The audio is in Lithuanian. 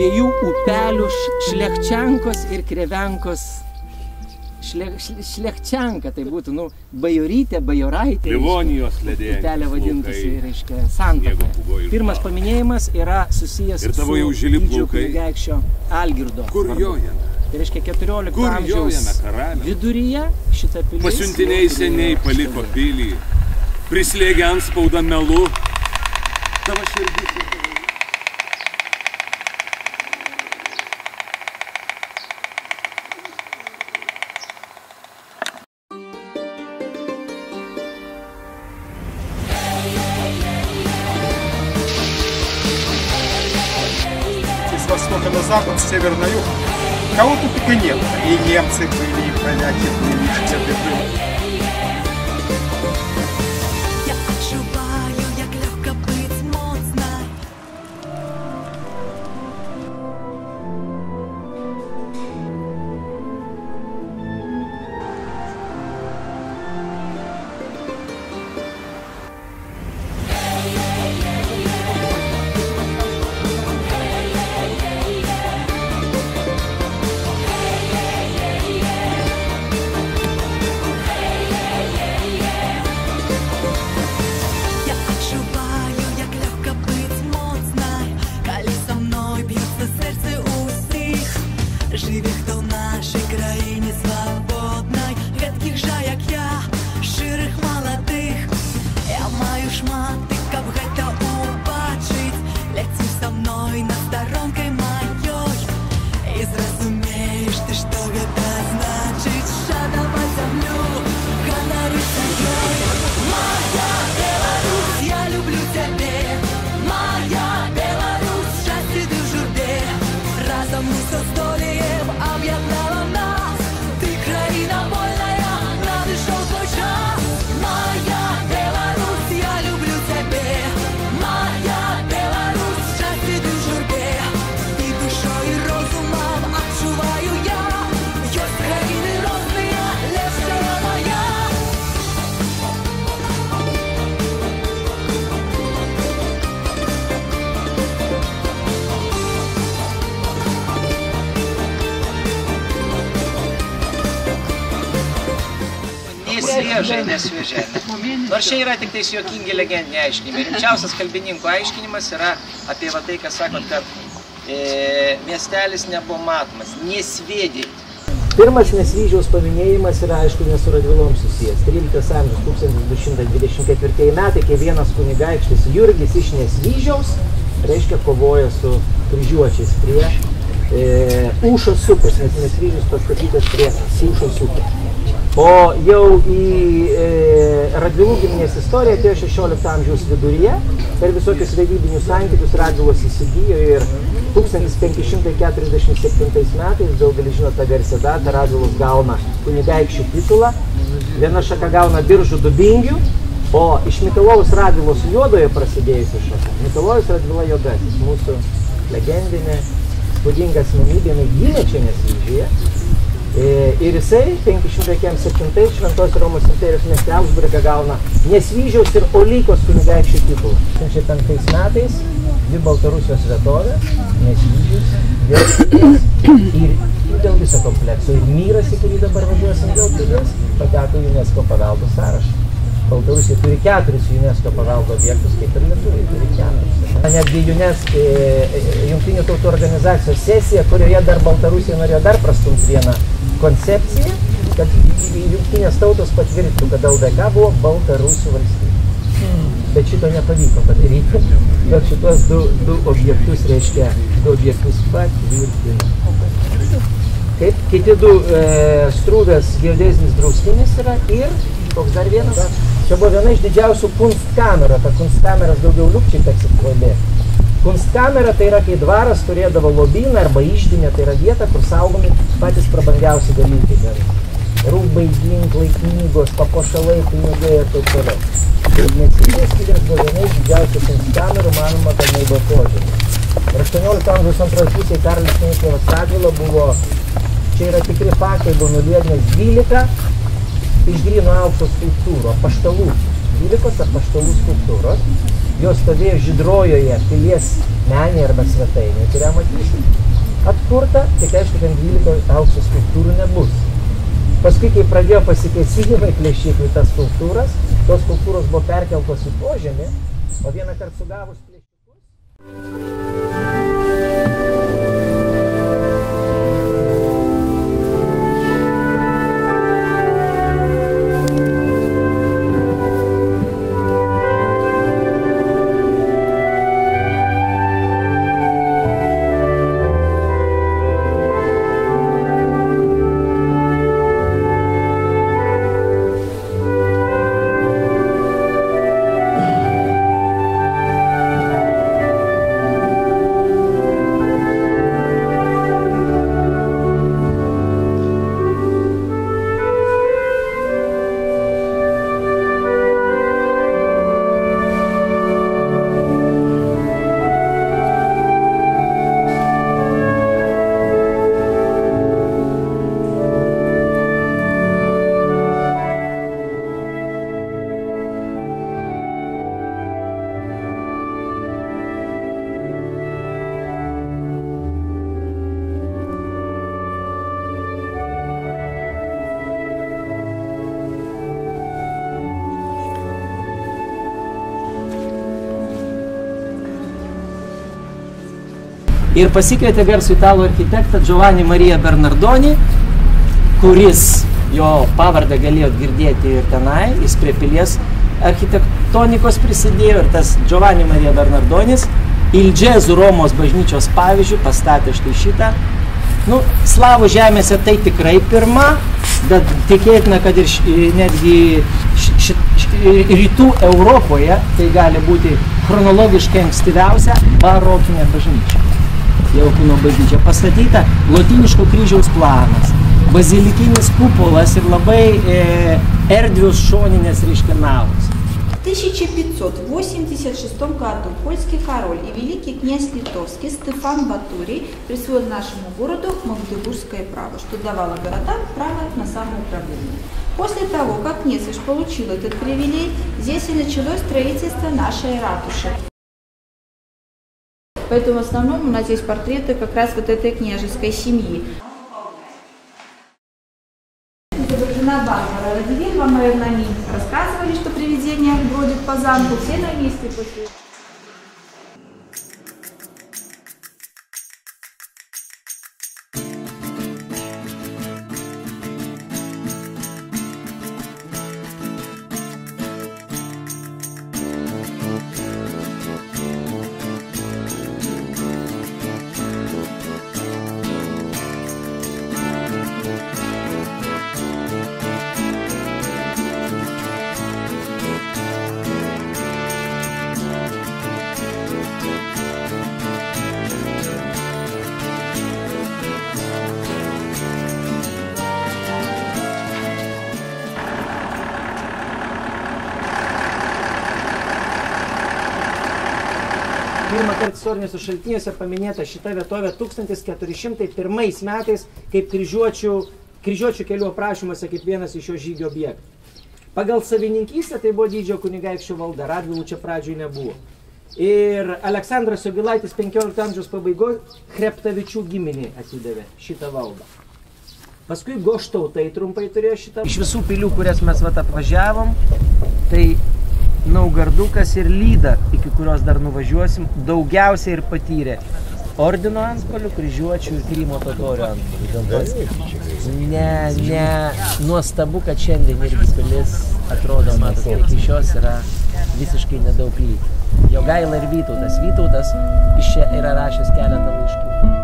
dviejų upelių Šlechčenkos ir Krevenkos. Šlechčenka tai būtų, bajorytė, bajoraitė. Livonijos ledėjai. Upelė vadintųsi, reiškia, santaka. Pirmas paminėjimas yra susijęs su didžiojo kunigaikščio Algirdo. Kur jojame? Tai reiškia 14 amžiaus viduryje šitą pilis. Pasiuntiniai seniai paliko pilį, prislėgė antspaudą melu. Tavo širdis. С востока на запад, с севера на юг. Кого тут только нет. И немцы были, и поляки были, и все были. Sviežiai, nesviežiai. Nors čia yra tik tais juokingi legendiniai aiškinimai. Rimčiausias kalbininkų aiškinimas yra apie tai, kas sakot, kad miestelis nebuvo matomas, nesviedė. Pirmas Nesvyžiaus paminėjimas yra, aišku, ne su Radvilom susijęs. 13 amžius, 1224 metai, kai vienas kunigaikštis Jurgis iš Nesvyžiaus, reiškia, kovoja su kryžiuočiais prie Ūšos upės, nes Nesvyžius pastatytas prie Ūšos upės. O jau į Radvilų giminės istoriją atėjo 16 amžiaus viduryje, per visokius vedybinius santykius Radvilos įsigijo ir 1547 metais, daugelis žino tą garsią datą, Radvilos gauna kunigaikščių titulą, viena šaka gauna Biržų Dubingių, o iš Mikalojaus Radvilos juodojo prasidėjusi šaka. Mikalojus Radvila Juodasis, mūsų legendinė, spūdinga asmenybė, jinai gimė čia Nesvyžiuje. Ir jisai 507 Šventos Romos imperijos mieste Augsburge gauna Nesvyžiaus ir Olykos kunigaikščių titulą. 2005 metais dvi Baltarusijos vietovės, Nesvyžius, ir dėl viso komplekso. Ir Myras, į kurį dabar važiuosim dėl pilies, pateko UNESCO paveldo sąrašą. Baltarusija turi 4 UNESCO paveldo objektus, kaip ir Lietuviai turi 4. Netgi Jungtinių tautų organizacijos sesija, kurioje dar Baltarusija norėjo dar prastumti vieną koncepciją, kad Jungtinės tautos patvirtintų, kad LDK buvo Baltarusių valstybė. Bet šito nepavyko padaryti, bet šitos du objektus, reiškia, du objektus patvirtino. Kaip kiti du Strūvės geodezinis draustinis yra ir koks dar vienas? Čia buvo viena iš didžiausių kunstkamera, ta kunstkameras daugiau liukčiai tarsi prodė. Kunstkamera tai yra, kai dvaras turėdavo lobyną arba išdinę, tai yra vieta, kur saugomi patys prabangiausi dalykai. Rūbai, ginklai, knygos, papuošalai, pinigai ir taip toliau. Nesvyžiaus pilis buvo viena iš didžiausių kunstkamerų, manoma, kad jinai buvo požemė. Ir 18 amžiaus antroje pusėje Karolis Stanislovas Radvila buvo, čia yra tikri faktai, buvo nuliedinęs 12 iš gryno aukso skulptūrų, apaštalų, 12 apaštalų skulptūros. Jos stovėjo Žydrojoje pilies menė arba svetainė, kurią matysim, atkurta, tik aišku, ten 12 aukso skulptūrų nebus. Paskui, kai pradėjo pasikėsinimai plėšikų į tas skulptūras, tos skulptūros buvo perkeltos į požemį, o vieną kartą sugavus plėšikus. Ir pasikvietė garsų italų architektą Giovanni Maria Bernardoni, kuris jo pavardę galėjot girdėti ir tenai, jis prie pilies architektonikos prisidėjo, ir tas Giovanni Maria Bernardonis Il Gesù Romos bažnyčios pavyzdžių pastatė štai šitą. Nu, slavų žemėse tai tikrai pirma, bet tikėtina, kad ir netgi rytų Europoje tai gali būti chronologiškai ankstyviausia barokinė bažnyčia. Jaukūno bažnyčia pastatyta, lotyniško kryžiaus planas, bazilikinis kupolas ir labai erdvius šoninės reiškia navos. В 1586 году польский король и великий князь литовский Стефан Баторий присвоил нашему городу Магдебургское право, что давало городам право на самоуправление. После того, как Несыш получил этот привилей, здесь и началось строительство нашей ратуши. Поэтому в основном у нас здесь портреты как раз вот этой княжеской семьи. Изображена Барбара Радивиль, вам, наверное, они рассказывали, что привидение бродит по замку, все на месте после. Pirmą kartą istoriniuose šaltiniuose paminėta šita vietovė 1401 metais kaip kryžiuočių kelių aprašymuose kaip vienas iš šio žygio objektų. Pagal savininkystę tai buvo Didžiojo kunigaikščio valda, Radvilų čia pradžioj nebuvo. Ir Aleksandras Jogilaitis 15 amžiaus pabaigoje Chreptavičių giminė atidavė šitą valdą. Paskui Goštautai trumpai turėjo šitą. Iš visų pilių, kurias mes apvažiavom, tai Naugardukas ir Lyda, iki kurios dar nuvažiuosim, daugiausiai ir patyrė ordino antpolių, kryžiuočių ir Krymo totorių antpolių. Nuostabu, kad šiandien irgi pilis atrodo, matote, iki šios yra visiškai nedaug lygių. Jogaila ir Vytautas. Vytautas iš čia yra rašęs keletą laiškų.